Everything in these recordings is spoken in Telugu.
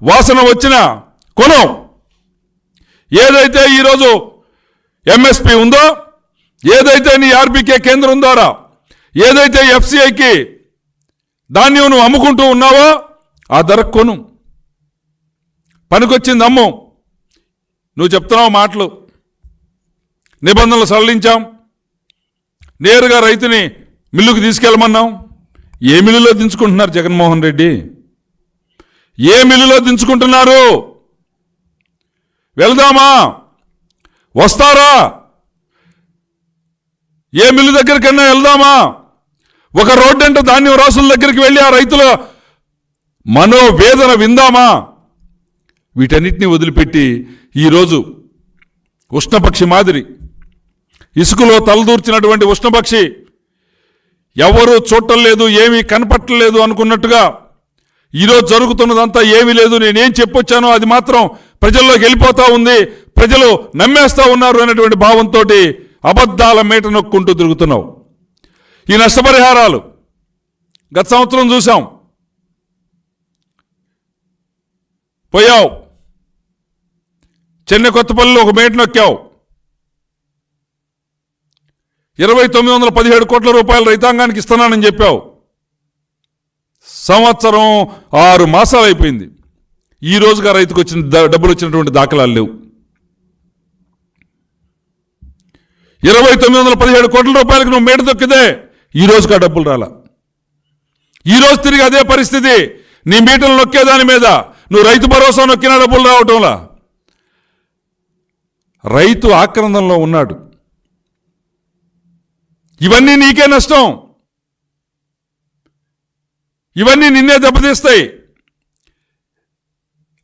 వాసన వచ్చిన కొనం. ఏదైతే ఈరోజు ఎంఎస్పి ఉందో, ఏదైతే నీ ఆర్బీకే కేంద్రం ద్వారా ఏదైతే ఎఫ్సిఐకి ధాన్యం నువ్వు అమ్ముకుంటూ ఉన్నావో ఆ ధరకు కొను. పనికొచ్చింది అమ్ము. నువ్వు చెప్తున్నావు మాటలు, నిబంధనలు సడలించాం, నేరుగా రైతుని మిల్లుకు తీసుకెళ్ళమన్నాం. ఏ మిల్లులో దించుకుంటున్నారు జగన్మోహన్ రెడ్డి? ఏ మిల్లులో దించుకుంటున్నారు? వెళ్దామా? వస్తారా? ఏ మిల్లు దగ్గరికన్నా వెళ్దామా? ఒక రోడ్డంట ధాన్యం రాసుల దగ్గరికి వెళ్ళి ఆ రైతుల మనోవేదన విందామా? వీటన్నిటినీ వదిలిపెట్టి ఈరోజు ఉష్ణపక్షి మాదిరి ఇసుకలో తలదూర్చినటువంటి ఉష్ణపక్షి ఎవరూ చూడటం లేదు, ఏమీ కనపట్టలేదు అనుకున్నట్టుగా ఈరోజు జరుగుతున్నదంతా ఏమీ లేదు, నేనేం చెప్పొచ్చానో అది మాత్రం ప్రజల్లోకి వెళ్ళిపోతూ ఉంది, ప్రజలు నమ్మేస్తూ ఉన్నారు అనేటువంటి భావంతో అబద్ధాల మేట నొక్కుంటూ తిరుగుతున్నావు. ఈ నష్టపరిహారాలు గత సంవత్సరం చూసాం. పోయావు చెన్నై కొత్తపల్లిలో ఒక మేట నొక్కావు. 2917 కోట్ల రూపాయలు రైతాంగానికి ఇస్తున్నానని చెప్పావు. సంవత్సరం 6 మాసాలు అయిపోయింది. ఈ రోజుగా రైతుకు వచ్చిన డబ్బులు వచ్చినటువంటి దాఖలాలు లేవు. 2917 కోట్ల రూపాయలకు నువ్వు మేట దొక్కితే ఈ రోజుగా డబ్బులు రాలా. ఈ రోజు తిరిగి అదే పరిస్థితి. నీ మీటలు నొక్కేదాని మీద నువ్వు రైతు భరోసా నొక్కినా డబ్బులు రావటంలా. రైతు ఆక్రందనలో ఉన్నాడు. ఇవన్నీ నీకే నష్టం, ఇవన్నీ నిన్నే దెబ్బతీస్తాయి.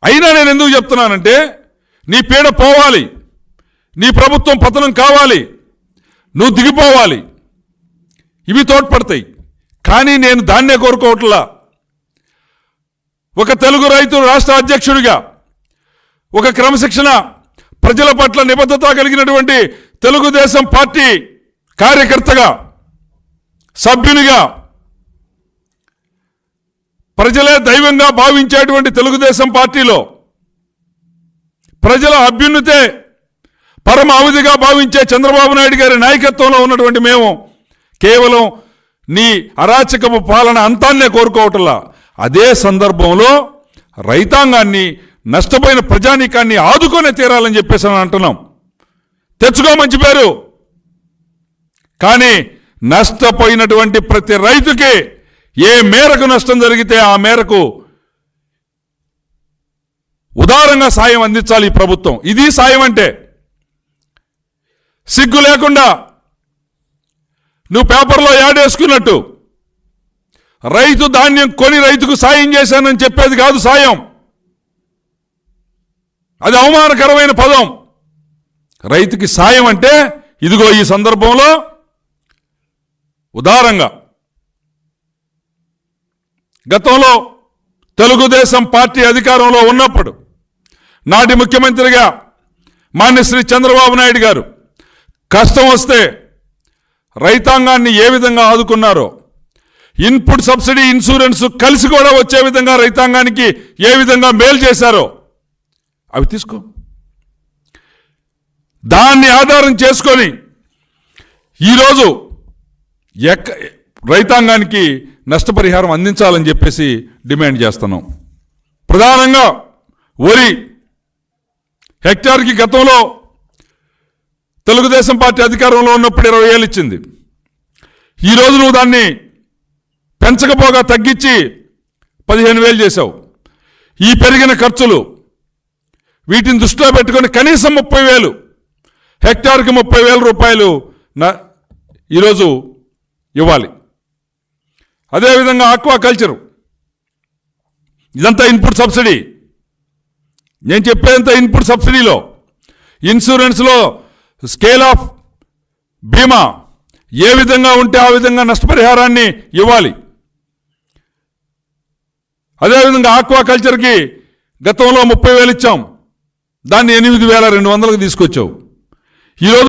అయినా నేను ఎందుకు చెప్తున్నానంటే, నీ పీడ పోవాలి, నీ ప్రభుత్వం పతనం కావాలి, నువ్వు దిగిపోవాలి, ఇవి తోడ్పడతాయి. కానీ నేను దాన్నే కోరుకోవట్లా. ఒక తెలుగు రైతు రాష్ట్ర అధ్యక్షుడిగా, ఒక క్రమశిక్షణ ప్రజల పట్ల నిబద్ధత కలిగినటువంటి తెలుగుదేశం పార్టీ కార్యకర్తగా, సభ్యునిగా, ప్రజలే దైవంగా భావించేటువంటి తెలుగుదేశం పార్టీలో ప్రజల అభ్యున్నతే పరమ అవధిగా భావించే చంద్రబాబు నాయుడు గారి నాయకత్వంలో ఉన్నటువంటి మేము కేవలం నీ అరాచకపు పాలన అంతాన్నే కోరుకోవటంలా. అదే సందర్భంలో రైతాంగాన్ని, నష్టపోయిన ప్రజానీకాన్ని ఆదుకొనే తీరాలని చెప్పేసి అంటున్నాం. తెచ్చుకో మంచి పేరు. కానీ నష్టపోయినటువంటి ప్రతి రైతుకి ఏ మేరకు నష్టం జరిగితే ఆ మేరకు ఉదారంగా సాయం అందించాలి ఈ ప్రభుత్వం. ఇది సాయం అంటే. సిగ్గు లేకుండా నువ్వు పేపర్లో యాడ్ వేసుకున్నట్టు రైతు ధాన్యం కొని రైతుకు సాయం చేశానని చెప్పేది కాదు సాయం. అది అవమానకరమైన పదం. రైతుకి సాయం అంటే ఇదిగో ఈ సందర్భంలో ఉదారంగా. గతంలో తెలుగుదేశం పార్టీ అధికారంలో ఉన్నప్పుడు నాటి ముఖ్యమంత్రిగా మాన్యశ్రీ చంద్రబాబు నాయుడు గారు కష్టం వస్తే రైతాంగాన్ని ఏ విధంగా ఆదుకున్నారో, ఇన్పుట్ సబ్సిడీ, ఇన్సూరెన్స్ కలిసి కూడా వచ్చే విధంగా రైతాంగానికి ఏ విధంగా మేలు చేశారో అవి తీసుకో. దాన్ని ఆధారం చేసుకొని ఈరోజు రైతాంగానికి నష్టపరిహారం అందించాలని చెప్పేసి డిమాండ్ చేస్తున్నాం. ప్రధానంగా వరి హెక్టార్కి గతంలో తెలుగుదేశం పార్టీ అధికారంలో ఉన్నప్పుడు 20,000 ఇచ్చింది. ఈరోజు నువ్వు దాన్ని పెంచకపోగా తగ్గించి 15,000 చేశావు. ఈ పెరిగిన ఖర్చులు వీటిని దృష్టిలో పెట్టుకొని కనీసం 30,000, హెక్టార్కి 30,000 రూపాయలు ఈరోజు ఇవ్వాలి. అదేవిధంగా ఆక్వాకల్చరు, ఇదంతా ఇన్పుట్ సబ్సిడీ. నేను చెప్పేదంతా ఇన్పుట్ సబ్సిడీలో, ఇన్సూరెన్స్లో స్కేల్ ఆఫ్ బీమా ఏ విధంగా ఉంటే ఆ విధంగా నష్టపరిహారాన్ని ఇవ్వాలి. అదేవిధంగా ఆక్వాకల్చర్కి గతంలో 30,000 ఇచ్చాం, దాన్ని 8,200కు తీసుకొచ్చావు. ఈరోజు